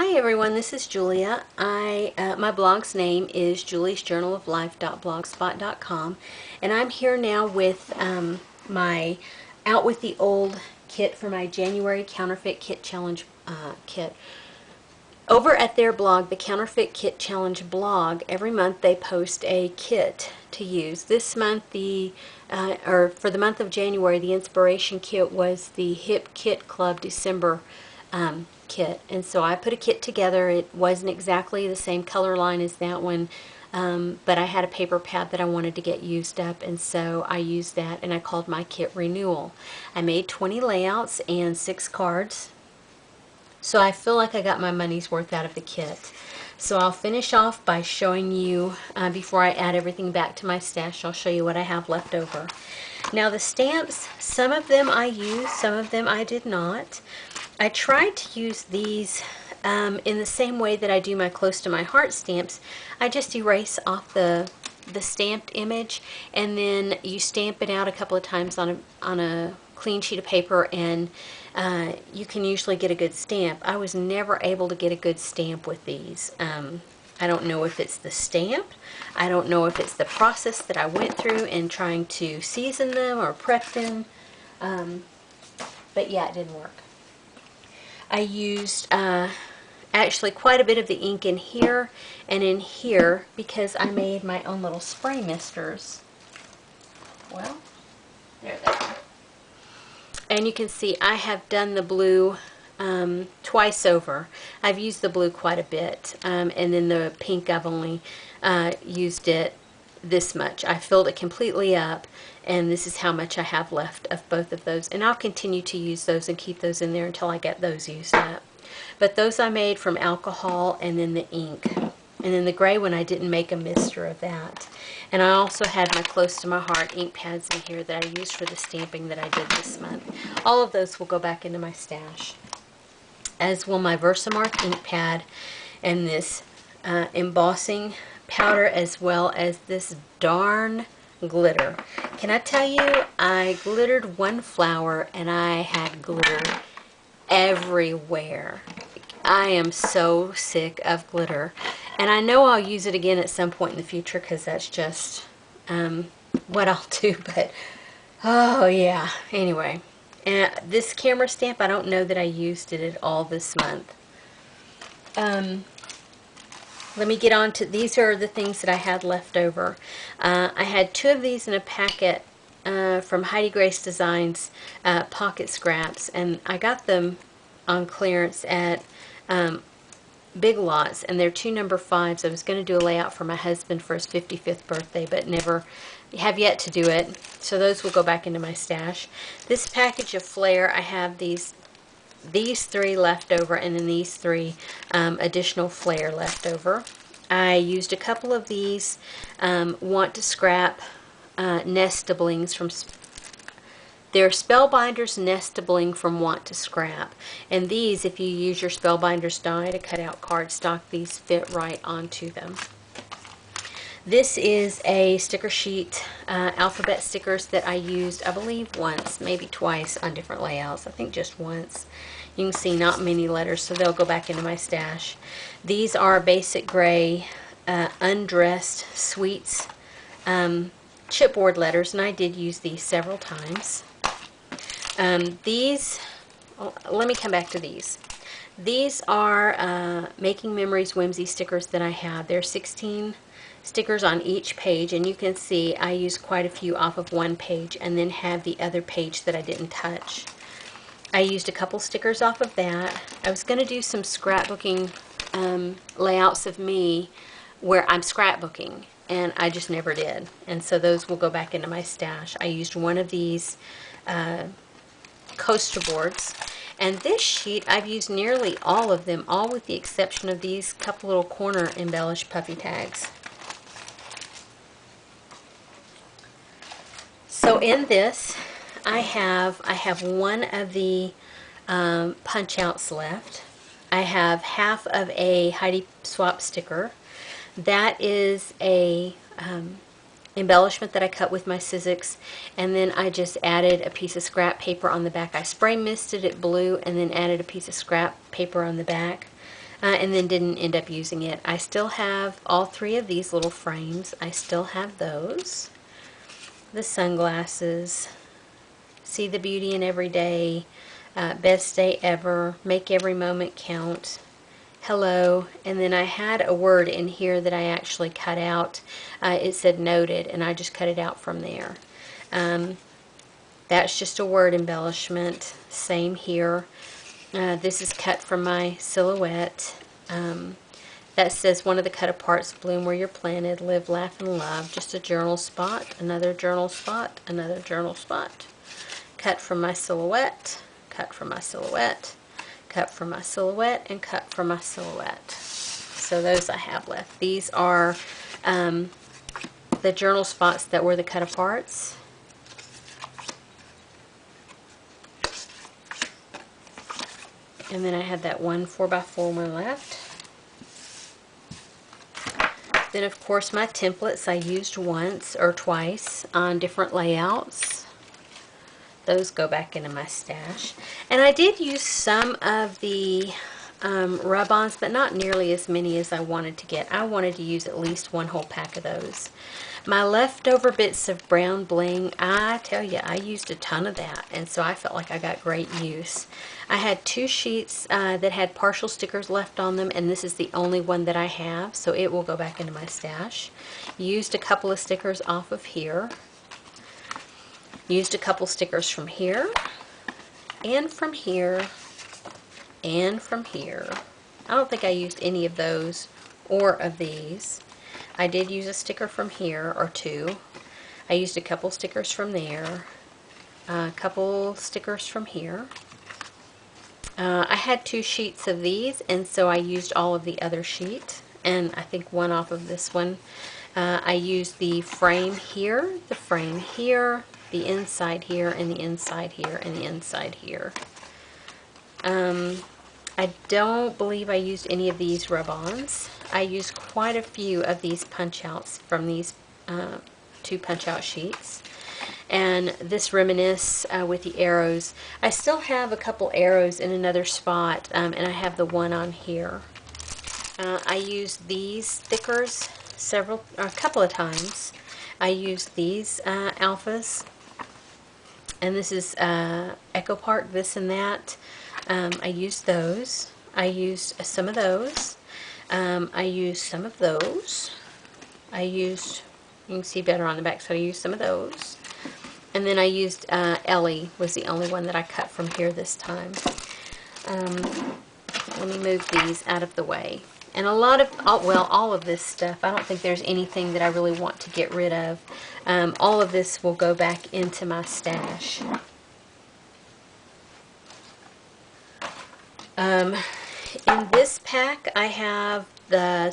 Hi everyone, this is Julia. My blog's name is juliesjournaloflife.blogspot.com, and I'm here now with my Out with the Old kit for my January Counterfeit Kit Challenge kit. Over at their blog, the Counterfeit Kit Challenge blog, every month they post a kit to use. This month, for the month of January, the inspiration kit was the Hip Kit Club December kit. And so I put a kit together. It wasn't exactly the same color line as that one, but I had a paper pad that I wanted to get used up, and so I used that, and I called my kit Renewal. I made 20 layouts and 6 cards. So I feel like I got my money's worth out of the kit. So I'll finish off by showing you, before I add everything back to my stash, I'll show you what I have left over. Now the stamps, some of them I used, some of them I did not. I tried to use these in the same way that I do my Close to My Heart stamps. I just erase off the stamped image, and then you stamp it out a couple of times on a clean sheet of paper, and you can usually get a good stamp. I was never able to get a good stamp with these. I don't know if it's the stamp. I don't know if it's the process that I went through in trying to season them or prep them. But yeah, it didn't work. I used actually quite a bit of the ink in here and in here because I made my own little spray misters. Well, there they are. And you can see I have done the blue twice over. I've used the blue quite a bit, and then the pink I've only used it this much. I filled it completely up, and this is how much I have left of both of those, and I'll continue to use those and keep those in there until I get those used up. But those I made from alcohol, and then the ink, and then the gray one I didn't make a mister of that. And I also had my Close to My Heart ink pads in here that I used for the stamping that I did this month. All of those will go back into my stash, as will my Versamark ink pad and this embossing powder, as well as this darn glitter. Can I tell you, I glittered one flower and I had glitter everywhere. I am so sick of glitter, and I know I'll use it again at some point in the future because that's just what I'll do. But oh yeah, anyway, this camera stamp, I don't know that I used it at all this month. Let me get on to, these are the things that I had left over. I had 2 of these in a packet from Heidi Grace Designs pocket scraps, and I got them on clearance at Big Lots, and they're 2 number 5s. I was going to do a layout for my husband for his 55th birthday, but never have yet to do it. So those will go back into my stash. This package of Flair, I have these 3 left over, and then these 3 additional Flair left over. I used a couple of these Want to Scrap Nestablings from they're Spellbinders Nestabling from Want to Scrap. And these, if you use your Spellbinders die to cut out cardstock, these fit right onto them. This is a sticker sheet, alphabet stickers that I used, I believe, once, maybe twice on different layouts. I think just once. You can see not many letters, so they'll go back into my stash. These are basic gray, undressed sweets chipboard letters, and I did use these several times. These, let me come back to these. These are Making Memories Whimsy stickers that I have. There are 16 stickers on each page, and you can see I used quite a few off of one page and then have the other page that I didn't touch. I used a couple stickers off of that. I was going to do some scrapbooking layouts of me where I'm scrapbooking, and I just never did. And so those will go back into my stash. I used one of these coaster boards. And this sheet, I've used nearly all of them, all with the exception of these couple little corner embellished puppy tags. So in this, I have one of the punch outs left. I have half of a Heidi Swap sticker. That is a embellishment that I cut with my Sizzix, and then I just added a piece of scrap paper on the back. I spray misted it blue and then added a piece of scrap paper on the back. and then didn't end up using it. I still have all three of these little frames. I still have those. The sunglasses, See the Beauty in Every Day, Best Day Ever, Make Every Moment Count, Hello, and then I had a word in here that I actually cut out. It said noted, and I just cut it out from there. That's just a word embellishment. Same here. This is cut from my silhouette. That says, one of the cut-aparts, bloom where you're planted, live, laugh, and love. Just a journal spot, another journal spot, another journal spot. Cut from my silhouette, cut from my silhouette, cut from my silhouette, and cut from my silhouette. So those I have left. These are the journal spots that were the cut-aparts. And then I had that one 4x4 one left. Then, of course, my templates I used once or twice on different layouts. Those go back into my stash. And I did use some of the rub-ons, but not nearly as many as I wanted to get. I wanted to use at least one whole pack of those. My leftover bits of brown bling, I tell you, I used a ton of that, and so I felt like I got great use. I had 2 sheets that had partial stickers left on them, and this is the only one that I have, so it will go back into my stash. Used a couple of stickers off of here. Used a couple stickers from here, and from here, and from here. I don't think I used any of those or of these. I did use a sticker from here, or 2. I used a couple stickers from there, a couple stickers from here. I had 2 sheets of these, and so I used all of the other sheet, and I think one off of this one. I used the frame here, the frame here, the inside here, and the inside here, and the inside here. I don't believe I used any of these rub-ons. I used quite a few of these punch-outs from these 2 punch-out sheets. And this Reminisce with the arrows. I still have a couple arrows in another spot, and I have the one on here. I used these stickers a couple of times. I used these alphas, and this is Echo Park, this and that. I used those. I used some of those. I used some of those. You can see better on the back, so I used some of those. And then I used Ellie was the only one that I cut from here this time. Let me move these out of the way. And a lot of, well, all of this stuff, I don't think there's anything that I really want to get rid of. All of this will go back into my stash. In this pack, I have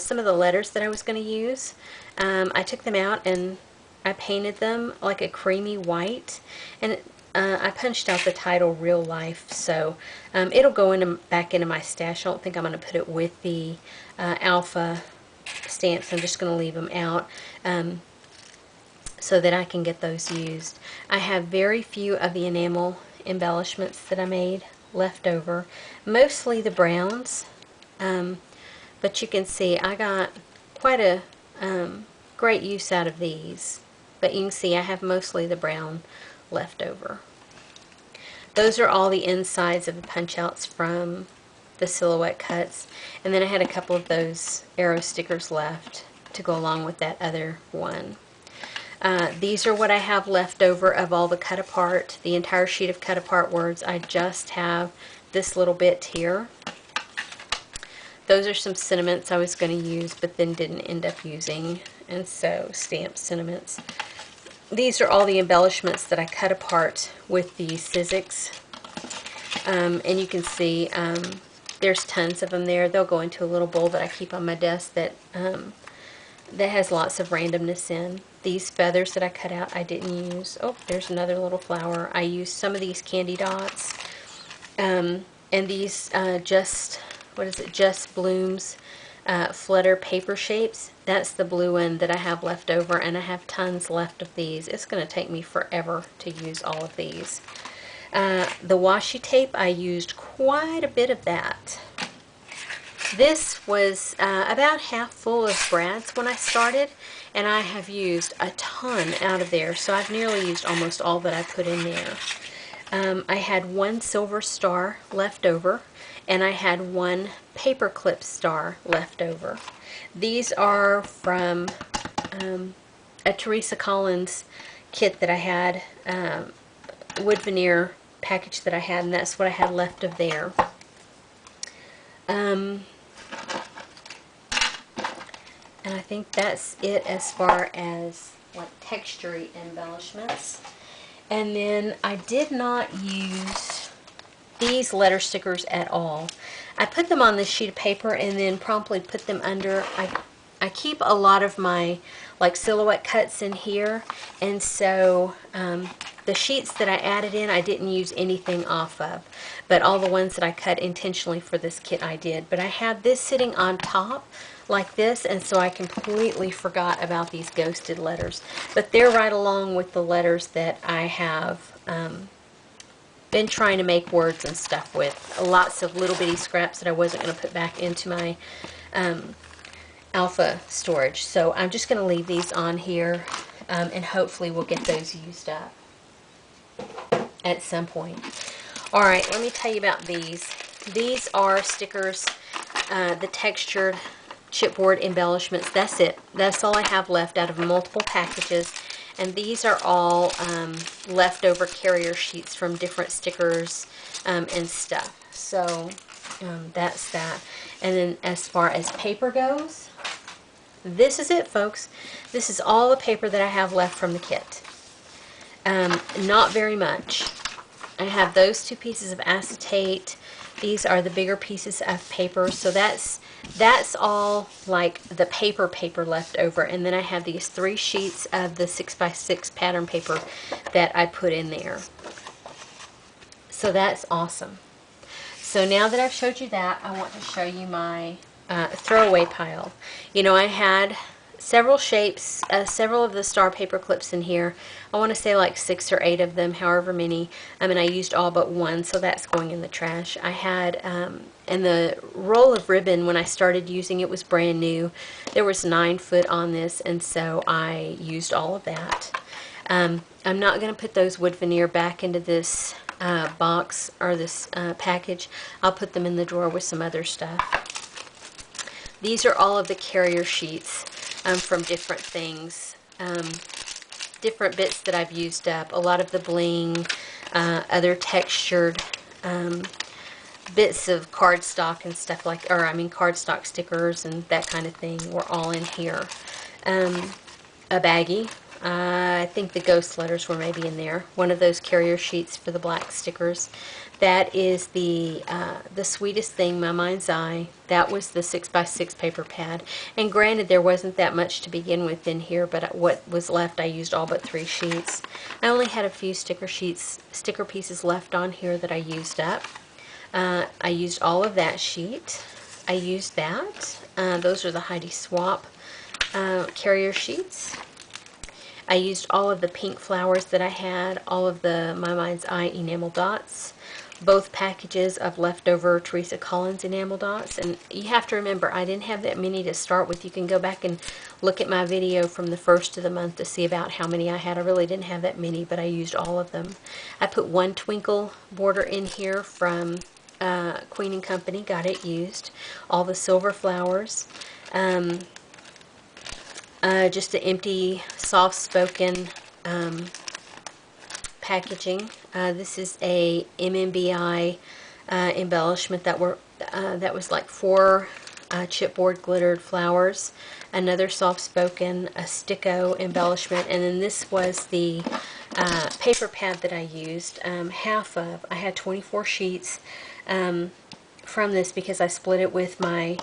some of the letters that I was going to use. I took them out and I painted them like a creamy white, and I punched out the title Real Life, so it'll go back into my stash. I don't think I'm going to put it with the alpha stamps. I'm just going to leave them out so that I can get those used. I have very few of the enamel embellishments that I made left over, mostly the browns, but you can see I got quite a great use out of these, but you can see I have mostly the brown left over. Those are all the insides of the punch outs from the silhouette cuts, and then I had a couple of those arrow stickers left to go along with that other one. These are what I have left over of all the cut apart, the entire sheet of cut apart words. I just have this little bit here. Those are some sentiments I was going to use but then didn't end up using, and so stamped sentiments. These are all the embellishments that I cut apart with the Sizzix, and you can see there's tons of them there. They'll go into a little bowl that I keep on my desk that has lots of randomness in. These feathers that I cut out I didn't use. Oh, there's another little flower. I used some of these candy dots, and these Just Blooms Flutter paper shapes. That's the blue one that I have left over, and I have tons left of these. It's going to take me forever to use all of these. The washi tape, I used quite a bit of that. This was about half full of brads when I started, and I have used a ton out of there, so I've nearly used almost all that I put in there. I had one silver star left over, and I had one paper clip star left over. These are from a Teresa Collins kit that I had, wood veneer package that I had, and that's what I had left of there. And I think that's it as far as like texture embellishments. And then I did not use these letter stickers at all. I put them on this sheet of paper and then promptly put them under. I keep a lot of my like silhouette cuts in here, and so the sheets that I added in I didn't use anything off of, but all the ones that I cut intentionally for this kit I did. But I had this sitting on top like this, and so I completely forgot about these ghosted letters, but they're right along with the letters that I have been trying to make words and stuff with. Lots of little bitty scraps that I wasn't going to put back into my alpha storage, so I'm just going to leave these on here, and hopefully we'll get those used up at some point. Alright, let me tell you about these. These are stickers, the textured chipboard embellishments. That's it. That's all I have left out of multiple packages. And these are all leftover carrier sheets from different stickers and stuff. So that's that. And then as far as paper goes, this is it, folks. This is all the paper that I have left from the kit. Not very much. I have those two pieces of acetate. These are the bigger pieces of paper, so that's all like the paper left over. And then I have these 3 sheets of the 6x6 pattern paper that I put in there. So that's awesome. So now that I've showed you that, I want to show you my throwaway pile. You know, I had several shapes, several of the star paper clips in here. I want to say like 6 or 8 of them, however many. I used all but one, so that's going in the trash. I had, and the roll of ribbon, when I started using it, was brand new. There was 9 foot on this, and so I used all of that. I'm not going to put those wood veneer back into this box or this package. I'll put them in the drawer with some other stuff. These are all of the carrier sheets from different things, different bits that I've used up. A lot of the bling, other textured bits of cardstock and stuff like, cardstock stickers and that kind of thing were all in here. A baggie. I think the ghost letters were maybe in there. One of those carrier sheets for the black stickers. That is the sweetest thing, my mind's eye. That was the 6x6 paper pad. And granted, there wasn't that much to begin with in here, but what was left, I used all but 3 sheets. I only had a few sticker pieces left on here that I used up. I used all of that sheet. I used that. Those are the Heidi Swap carrier sheets. I used all of the pink flowers that I had, all of the My Mind's Eye enamel dots, both packages of leftover Teresa Collins enamel dots. And you have to remember, I didn't have that many to start with. You can go back and look at my video from the first of the month to see about how many I had. I really didn't have that many, but I used all of them. I put one twinkle border in here from Queen & Company, got it used. All the silver flowers. Just the empty, soft-spoken packaging. This is a MMBI embellishment that was like 4 chipboard glittered flowers. Another soft-spoken, a sticko embellishment, and then this was the paper pad that I used. Half of. I had 24 sheets from this because I split it with my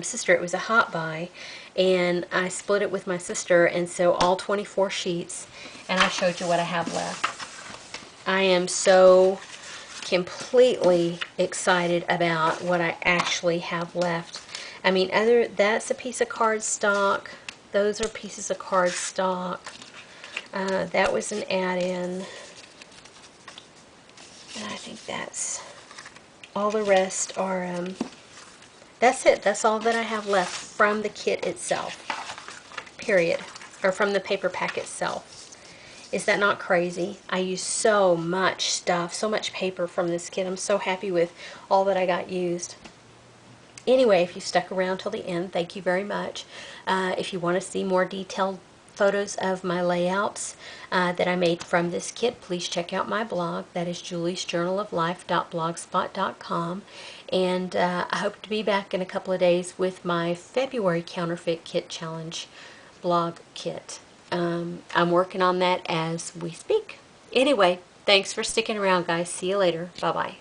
sister. It was a hot buy, and I split it with my sister, and so all 24 sheets, and I showed you what I have left. I am so completely excited about what I actually have left. I mean, that's a piece of cardstock. Those are pieces of cardstock. That was an add-in. And I think that's all. The rest are That's it. That's all that I have left from the kit itself. Period. Or from the paper pack itself. Is that not crazy? I used so much stuff, so much paper from this kit. I'm so happy with all that I got used. Anyway, if you stuck around till the end, thank you very much. If you want to see more detailed photos of my layouts that I made from this kit, please check out my blog. That is juliesjournaloflife.blogspot.com. And I hope to be back in a couple of days with my February Counterfeit Kit Challenge blog kit. I'm working on that as we speak. Anyway, thanks for sticking around, guys. See you later. Bye-bye.